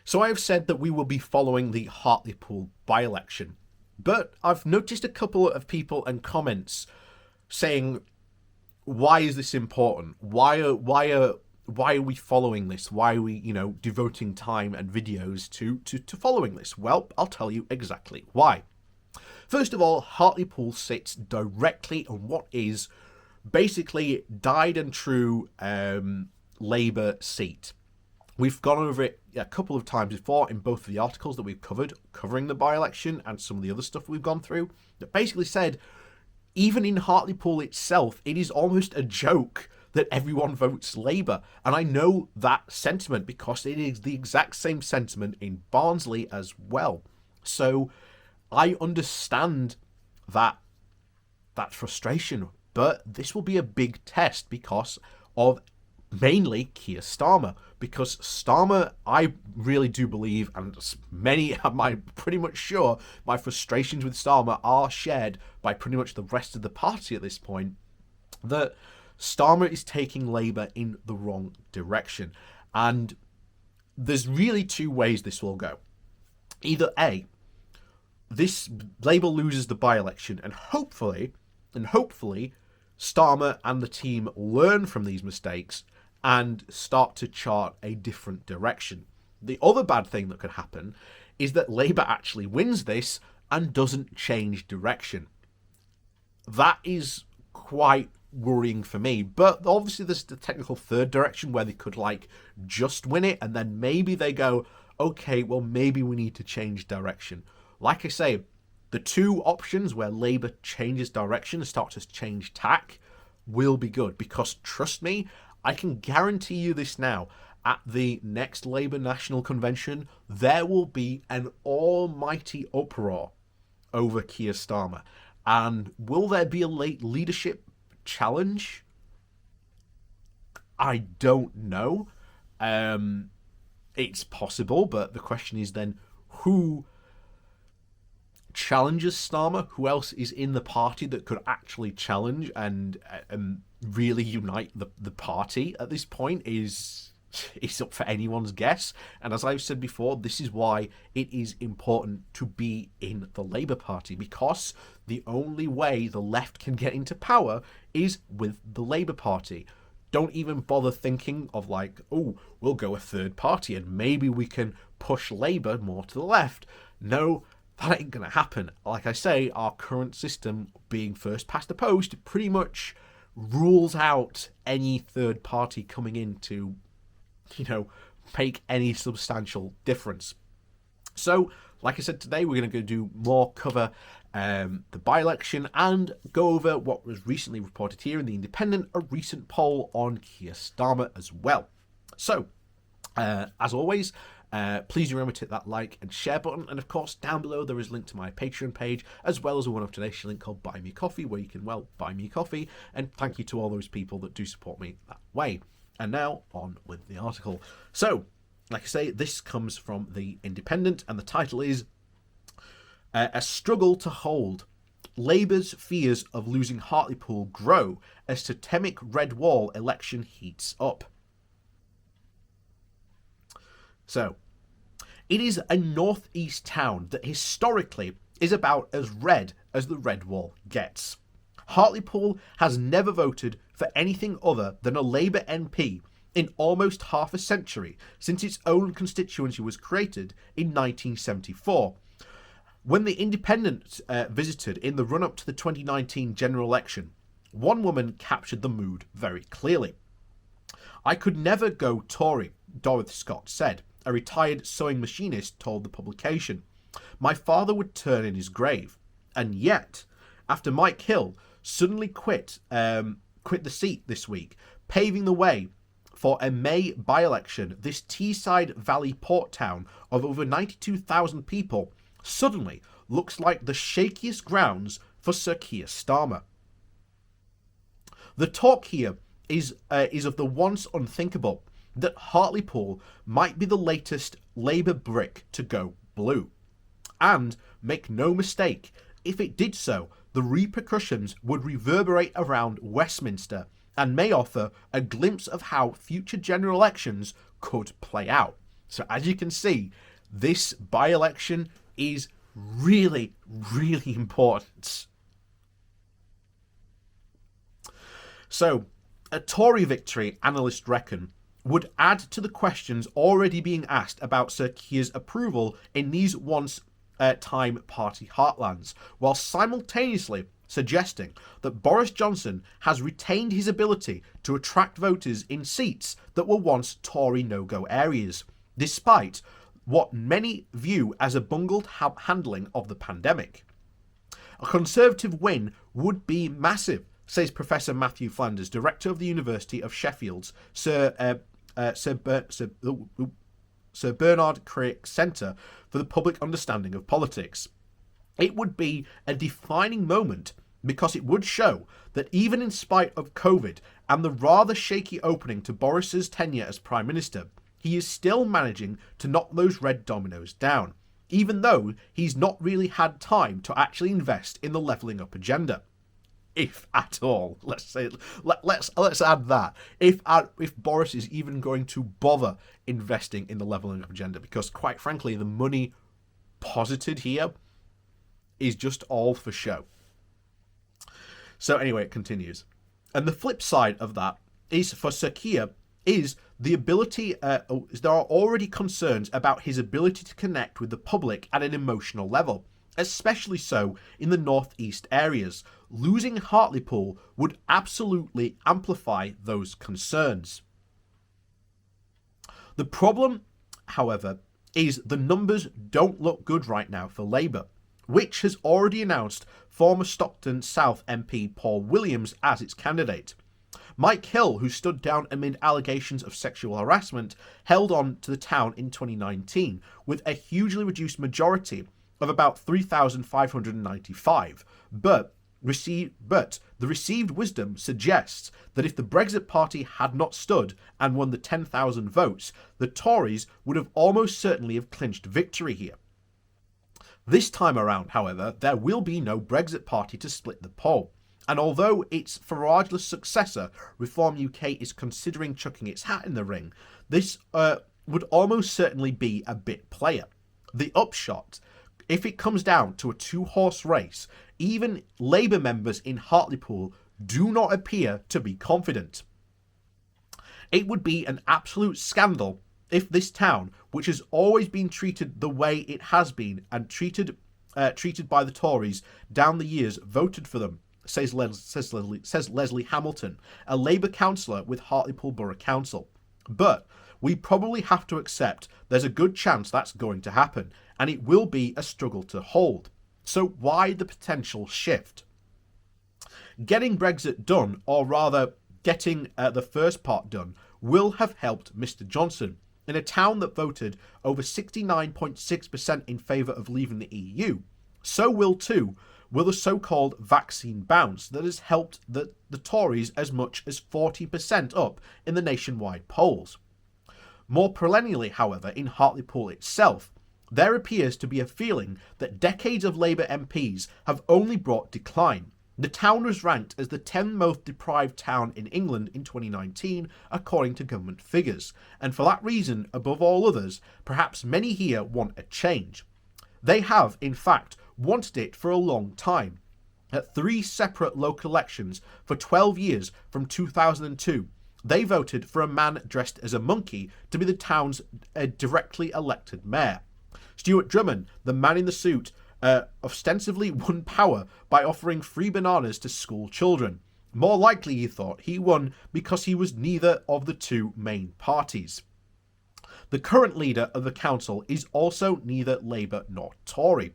So I have said that we will be following the Hartlepool by-election, but I've noticed a couple of people and comments saying, why is this important? Why are we following this? Why are we, devoting time and videos to following this? Well, I'll tell you exactly why. First of all, Hartlepool sits directly on what is basically died and true Labour seat. We've gone over it a couple of times before in both of the articles that we've covering the by-election and some of the other stuff we've gone through, that basically said, even in Hartlepool itself, it is almost a joke that everyone votes Labour. And I know that sentiment because it is the exact same sentiment in Barnsley as well. So I understand that frustration, but this will be a big test because of mainly Keir Starmer, because Starmer, I really do believe, and I'm pretty much sure my frustrations with Starmer are shared by pretty much the rest of the party at this point, that Starmer is taking Labour in the wrong direction. And there's really two ways this will go. Either A, this Labour loses the by-election and hopefully Starmer and the team learn from these mistakes and start to chart a different direction. The other bad thing that could happen is that Labour actually wins this and doesn't change direction. That is quite worrying for me, but obviously there's the technical third direction where they could just win it and then maybe they go, okay, well maybe we need to change direction. Like I say, the two options where Labour changes direction and starts to change tack will be good, because trust me, I can guarantee you this now, at the next Labour National Convention, there will be an almighty uproar over Keir Starmer. And will there be a late leadership challenge? I don't know. It's possible, but the question is then, who challenges Starmer? Who else is in the party that could actually challenge and really unite the party at this point is up for anyone's guess. And as I've said before, this is why it is important to be in the Labour Party, because the only way the left can get into power is with the Labour Party. Don't even bother thinking of we'll go a third party and maybe we can push Labour more to the left. No, that ain't going to happen. Like I say, our current system, being first past the post, pretty much rules out any third party coming in to, make any substantial difference. So, like I said, today we're going to go do more cover the by-election and go over what was recently reported here in The Independent, a recent poll on Keir Starmer as well. So, as always, please remember to hit that like and share button, and of course down below there is a link to my Patreon page as well as a one-off donation link called Buy Me Coffee, where you can buy me coffee, and thank you to all those people that do support me that way. And now on with the article. So, like I say, this comes from The Independent and the title is A Struggle to Hold. Labour's fears of losing Hartlepool grow as totemic Red Wall election heats up. So, it is a northeast town that historically is about as red as the Red Wall gets. Hartlepool has never voted for anything other than a Labour MP in almost half a century since its own constituency was created in 1974. When the Independent visited in the run-up to the 2019 general election, one woman captured the mood very clearly. "I could never go Tory," Dorothy Scott said. A retired sewing machinist told the publication. "My father would turn in his grave. And yet, after Mike Hill suddenly quit the seat this week, paving the way for a May by-election, this Teesside Valley port town of over 92,000 people suddenly looks like the shakiest grounds for Sir Keir Starmer. The talk here is of the once unthinkable, that Hartlepool might be the latest Labour brick to go blue. And, make no mistake, if it did so, the repercussions would reverberate around Westminster and may offer a glimpse of how future general elections could play out. So as you can see, this by-election is really, really important. So, a Tory victory, analysts reckon, would add to the questions already being asked about Sir Keir's approval in these once-time party heartlands, while simultaneously suggesting that Boris Johnson has retained his ability to attract voters in seats that were once Tory no-go areas, despite what many view as a bungled handling of the pandemic. A Conservative win would be massive, says Professor Matthew Flanders, Director of the University of Sheffield's Sir Bernard Crick Centre for the Public Understanding of Politics. It would be a defining moment because it would show that even in spite of COVID and the rather shaky opening to Boris's tenure as Prime Minister, he is still managing to knock those red dominoes down, even though he's not really had time to actually invest in the levelling up agenda. If at all, let's add that. If Boris is even going to bother investing in the levelling up agenda, because quite frankly, the money posited here is just all for show. So anyway, it continues. And the flip side of that is for Sir Keir is the ability, there are already concerns about his ability to connect with the public at an emotional level, especially so in the northeast areas. Losing Hartlepool would absolutely amplify those concerns. The problem, however, is the numbers don't look good right now for Labour, which has already announced former Stockton South MP Paul Williams as its candidate. Mike Hill, who stood down amid allegations of sexual harassment, held on to the town in 2019 with a hugely reduced majority of about 3,595, but the received wisdom suggests that if the Brexit Party had not stood and won the 10,000 votes, the Tories would have almost certainly have clinched victory here. This time around, however, there will be no Brexit Party to split the poll, and although its Farageless successor, Reform UK, is considering chucking its hat in the ring, this would almost certainly be a bit player. The upshot, if it comes down to a two-horse race, even Labour members in Hartlepool do not appear to be confident. It would be an absolute scandal if this town, which has always been treated the way it has been and treated by the Tories down the years, voted for them, says Leslie Hamilton, a Labour councillor with Hartlepool Borough Council. But we probably have to accept there's a good chance that's going to happen, and it will be a struggle to hold. So why the potential shift? Getting Brexit done, or rather getting the first part done, will have helped Mr Johnson. In a town that voted over 69.6% in favour of leaving the EU, so will the so-called vaccine bounce that has helped the Tories as much as 40% up in the nationwide polls. More perennially, however, in Hartlepool itself, there appears to be a feeling that decades of Labour MPs have only brought decline. The town was ranked as the 10th most deprived town in England in 2019, according to government figures, and for that reason, above all others, perhaps many here want a change. They have, in fact, wanted it for a long time. At 3 separate local elections for 12 years from 2002, they voted for a man dressed as a monkey to be the town's directly elected mayor. Stuart Drummond, the man in the suit, ostensibly won power by offering free bananas to school children. More likely, he thought, he won because he was neither of the two main parties. The current leader of the council is also neither Labour nor Tory.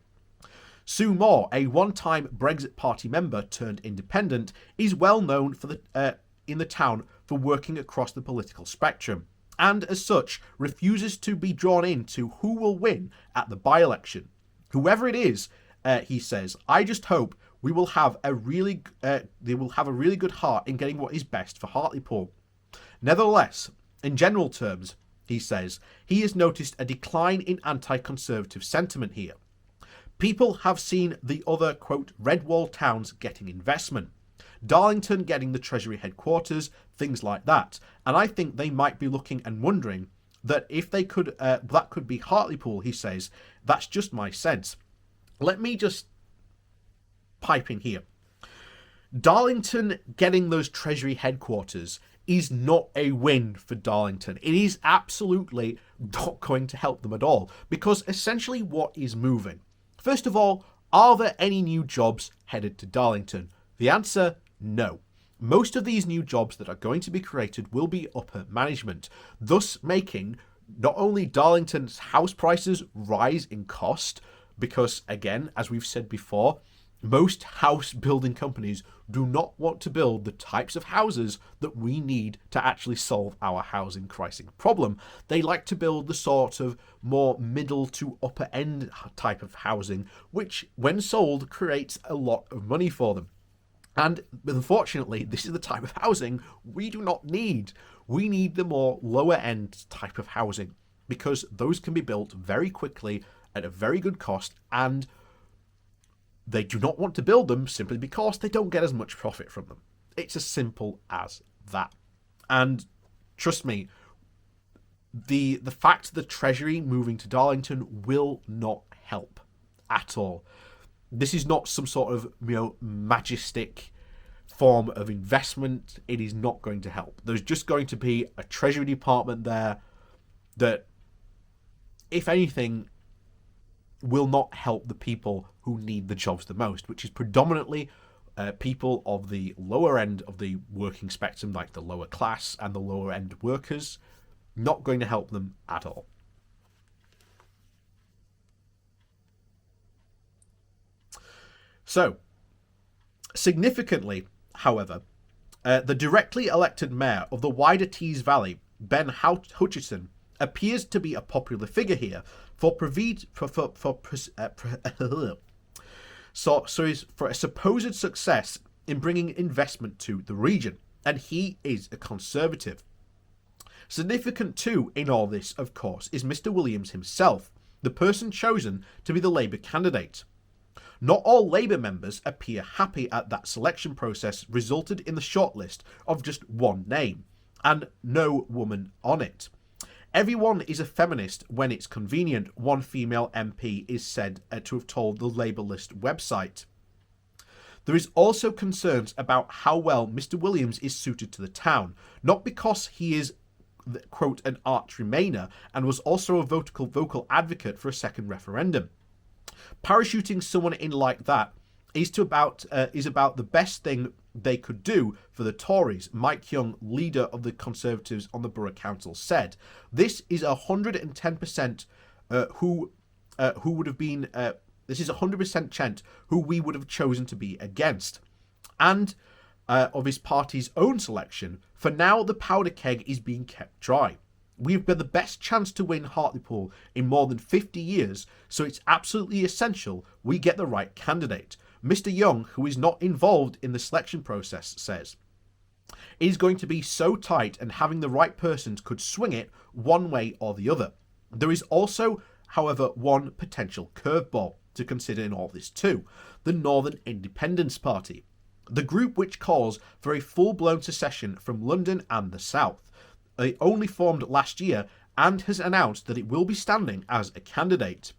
Sue Moore, a one-time Brexit Party member turned independent, is well known for in the town for working across the political spectrum, and as such refuses to be drawn into who will win at the by-election. Whoever it is, he says, I just hope they will have a really good heart in getting what is best for Hartlepool. Nevertheless, in general terms, he says, he has noticed a decline in anti-conservative sentiment here. People have seen the other, quote, red wall towns getting investment. Darlington getting the Treasury headquarters, things like that. And I think they might be looking and wondering, that if they could, that could be Hartlepool, he says. That's just my sense. Let me just pipe in here. Darlington getting those Treasury headquarters is not a win for Darlington. It is absolutely not going to help them at all, because essentially what is moving? First of all, are there any new jobs headed to Darlington? The answer, no. Most of these new jobs that are going to be created will be upper management, thus making not only Darlington's house prices rise in cost, because again, as we've said before, most house building companies do not want to build the types of houses that we need to actually solve our housing crisis problem. They like to build the sort of more middle to upper end type of housing, which when sold creates a lot of money for them. And unfortunately, this is the type of housing we do not need. We need the more lower end type of housing, because those can be built very quickly at a very good cost, and they do not want to build them simply because they don't get as much profit from them. It's as simple as that. And trust me, the fact the Treasury moving to Darlington will not help at all. This is not some sort of majestic form of investment. It is not going to help. There's just going to be a Treasury department there that, if anything, will not help the people who need the jobs the most, which is predominantly people of the lower end of the working spectrum, like the lower class and the lower end workers. Not going to help them at all. So, significantly, however, the directly elected mayor of the wider Tees Valley, Ben Hutchison, appears to be a popular figure here for a supposed success in bringing investment to the region, and he is a Conservative. Significant too in all this, of course, is Mr. Williams himself, the person chosen to be the Labour candidate. Not all Labour members appear happy at that selection process resulted in the shortlist of just one name, and no woman on it. Everyone is a feminist when it's convenient, one female MP is said to have told the Labour List website. There is also concerns about how well Mr. Williams is suited to the town, not because he is, quote, an arch Remainer and was also a vocal advocate for a second referendum. Parachuting someone in like that is about the best thing they could do for the Tories, Mike Young, leader of the Conservatives on the Borough Council, said. This is 110% who would have been. This is 100% Chent who we would have chosen to be against, and of his party's own selection. For now, the powder keg is being kept dry. We've been the best chance to win Hartlepool in more than 50 years, so it's absolutely essential we get the right candidate. Mr. Young, who is not involved in the selection process, says. It is going to be so tight, and having the right person could swing it one way or the other. There is also, however, one potential curveball to consider in all this too: the Northern Independence Party, the group which calls for a full-blown secession from London and the South. They only formed last year and has announced that it will be standing as a candidate.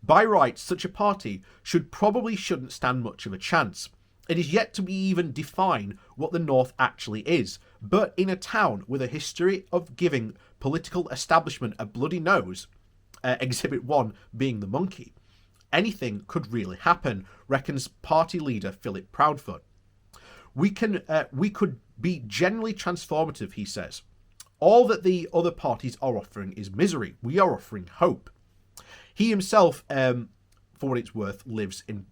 By rights, such a party shouldn't stand much of a chance. It is yet to be even define what the North actually is, but in a town with a history of giving political establishment a bloody nose, Exhibit 1 being the monkey, anything could really happen, reckons party leader Philip Proudfoot. We could be genuinely transformative, he says. All that the other parties are offering is misery. We are offering hope. He himself, for what it's worth, lives in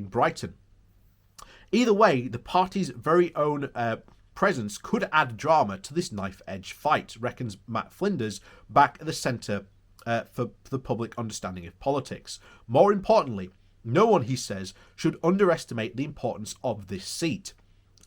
Brighton. Either way, the party's very own presence could add drama to this knife-edge fight, reckons Matt Flinders, back at the Centre for the Public Understanding of Politics. More importantly, no one, he says, should underestimate the importance of this seat.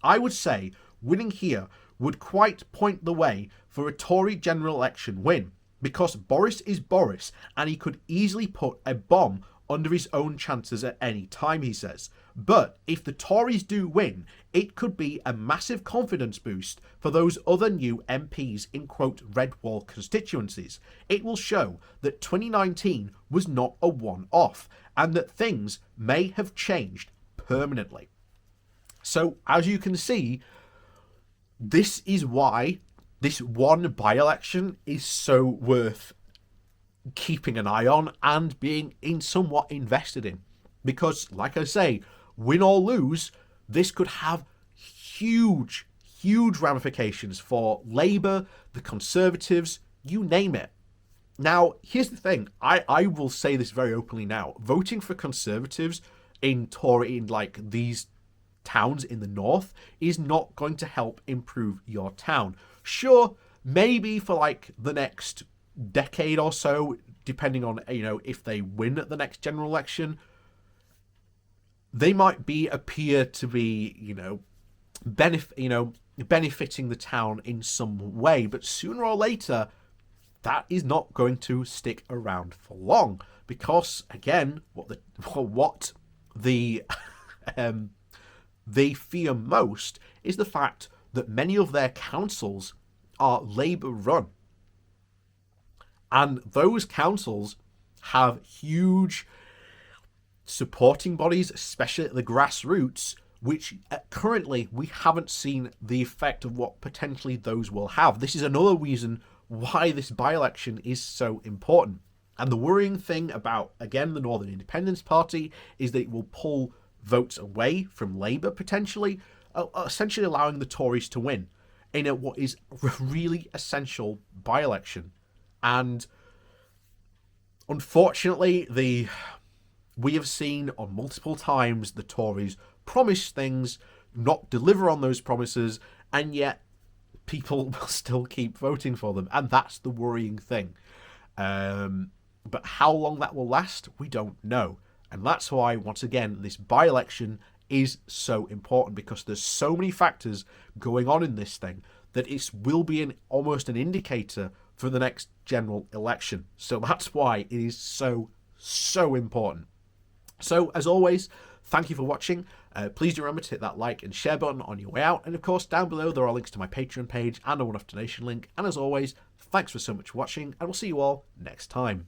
I would say winning here would quite point the way for a Tory general election win, because Boris is Boris and he could easily put a bomb under his own chances at any time, he says. But if the Tories do win, it could be a massive confidence boost for those other new MPs in, quote, red wall constituencies. It will show that 2019 was not a one-off and that things may have changed permanently. So, as you can see, this is why this one by-election is so worth keeping an eye on and being somewhat invested in. Because, like I say, win or lose, this could have huge ramifications for Labour, the Conservatives, you name it. Now, here's the thing. I will say this very openly now. Voting for Conservatives in like these towns in the north is not going to help improve your town. Sure, maybe for like the next decade or so, depending on, if they win at the next general election, they might appear to be, benefiting the town in some way, but sooner or later, that is not going to stick around for long, because again, what they fear most is the fact that many of their councils are Labour run, and those councils have huge supporting bodies, especially at the grassroots, which currently we haven't seen the effect of what potentially those will have. This is another reason why this by-election is so important. And the worrying thing about, again, the Northern Independence Party is that it will pull votes away from Labour, potentially, essentially allowing the Tories to win in what is a really essential by-election. And unfortunately, we have seen on multiple times the Tories promise things, not deliver on those promises, and yet people will still keep voting for them. And that's the worrying thing. But how long that will last, we don't know. And that's why, once again, this by-election is so important, because there's so many factors going on in this thing that it will be almost an indicator for the next general election. So that's why it is so important. So, as always, thank you for watching. Please do remember to hit that like and share button on your way out. And of course, down below, there are links to my Patreon page and a one-off donation link. And as always, thanks for so much for watching, and we'll see you all next time.